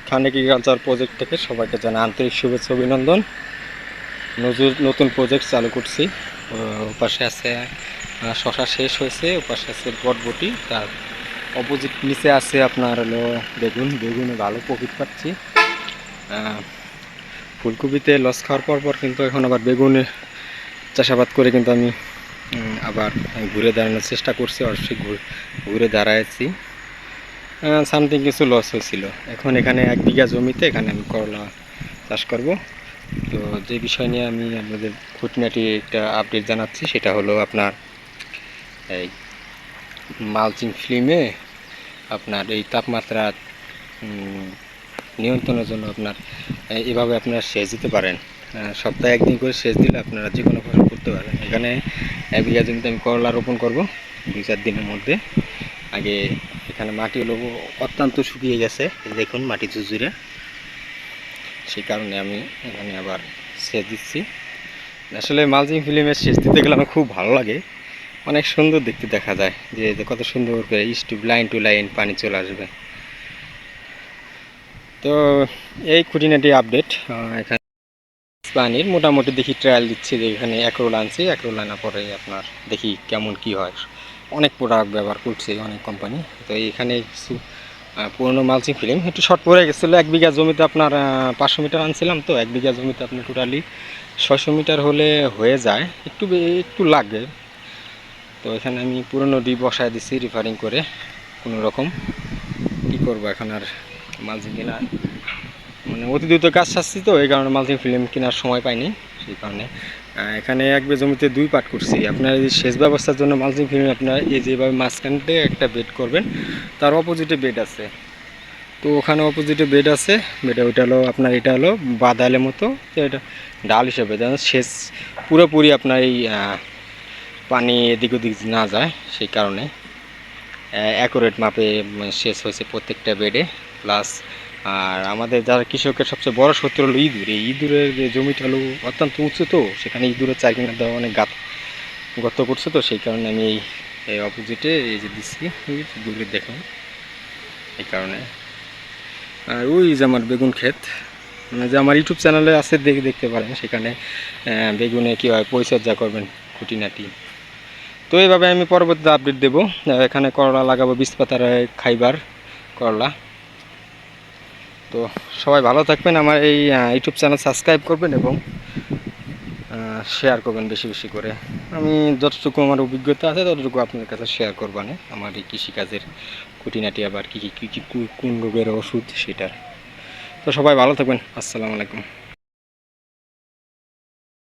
খান agriculture project থেকে সবাইকে জানাই আন্তরিক শুভেচ্ছা অভিনন্দন। নতুন প্রজেক্ট চালু করছি। ওপাশে আছে শশা শেষ হয়েছে, ওপাশে আছে বটবটি, তার অপোজিট নিচে আছে আপনার হলো বেগুনে ভালো প্রফিট পাচ্ছি। ফুলকপিতে লস খাওয়ার পর কিন্তু এখন আবার বেগুনে চাষাবাদ করে কিন্তু আমি আবার ঘুরে দাঁড়ানোর চেষ্টা করছি। অবশ্যই ঘুরে দাঁড়াইছি। সামথিং কিছু লস হয়েছিল। এখন এখানে 1 বিঘা জমিতে এখানে আমি করলা চাষ করব। তো যে বিষয় নিয়ে আমি আপনাদের খুঁটিনাটি একটা আপডেট জানাচ্ছি সেটা হলো আপনার এই মালচিং ফিল্মে আপনার এই তাপমাত্রা নিয়ন্ত্রণের জন্য আপনার এভাবে আপনারা সেচ দিতে পারেন। সপ্তাহে 1 দিন করে সেচ দিলে আপনারা যে কোনো ফসল করতে পারেন। এখানে 1 বিঘা জমিতে আমি করলা রোপণ করব 2-4 দিনের মধ্যে। আগে এখানে মাটি হলো অত্যন্ত শুকিয়ে গেছে, দেখুন মাটি ঝুরঝুরে, সেই কারণে আমি এখানে আবার সেচ দিচ্ছি। আসলে মালচিং ফিল্মের সেচ দিতে গেলে আমার খুব ভালো লাগে, অনেক সুন্দর দেখতে দেখা যায় যে কত সুন্দর করে লাইন টু লাইন পানি চলে আসবে। তো এই খুঁটিনাটি আপডেট। এখানে পানির মোটামুটি দেখি ট্রায়াল দিচ্ছি যে এখানে অ্যাক্রোল আনছি, অ্যাক্রোল আনার পরে আপনার দেখি কেমন কি হয়। অনেক প্রোডাক্ট ব্যবহার করছে অনেক কোম্পানি। তো এখানে কিছু পুরোনো মালচিং ফিল্ম একটু শর্ট পড়ে গেছিলো। 1 বিঘা জমিতে আপনার 500 মিটার আনছিলাম, তো 1 বিঘা জমিতে আপনার টোটালি 600 মিটার হলে হয়ে যায়, একটু লাগে। তো এখানে আমি পুরোনো ডিপ বসায় দিচ্ছি রিফারিং করে কোনো রকম। কী করবো এখন, আর মালচিং কেনা মানে অতি দ্রুত কাজ সারছি, তো এই কারণে মালচিং ফিল্ম কেনার সময় পাইনি। সেই কারণে এখানে 1 বিঘা জমিতে 2 পাট করছি। আপনার এই সেচ ব্যবস্থার জন্য মালচিং ফিল্ম আপনার এই যেভাবে মাঝখানতে একটা বেড করবেন, তার অপোজিটে বেড আছে। তো ওখানে অপোজিটে বেড আছে, বেডে ওইটা হলো আপনার, এটা হলো বাদালের মতো, তো এটা ডাল হিসেবে যেন সেচ পুরোপুরি আপনার এই পানি এদিক ওদিক না যায়, সেই কারণে অ্যাকুরেট মাপে সেচ হয়েছে প্রত্যেকটা বেডে। প্লাস আর আমাদের যারা কৃষকের সবচেয়ে বড় শত্রু হলো ইঁদুর। এই ইঁদুরের যে জমিটা হলো অত্যন্ত উঁচু, তো সেখানে ইঁদুরের চারকিনার দেওয়া অনেক গর্ত করছে, তো সেই কারণে আমি এই অপোজিটে এই যে দিচ্ছি দূরে দেখুন, এই কারণে। আর ওই যে আমার বেগুন ক্ষেত, যে আমার ইউটিউব চ্যানেলে আছে, দেখতে পারেন, সেখানে বেগুনে কীভাবে পরিচর্যা করবেন খুঁটিনাটি। তো এইভাবে আমি পরবর্তীতে আপডেট দেবো। এখানে করলা লাগাবো 20 পাতার খাইবার করলা। তো সবাই ভালো থাকবেন, আমার এই ইউটিউব চ্যানেল সাবস্ক্রাইব করবেন এবং শেয়ার করবেন বেশি বেশি করে। আমি যতটুকু আমার অভিজ্ঞতা আছে ততটুকু আপনার কাছে শেয়ার করবানে আমার এই কৃষিকাজের খুঁটিনাটি, আবার কী কোন রোগের ওষুধ সেটার। তো সবাই ভালো থাকবেন। আসসালামু আলাইকুম।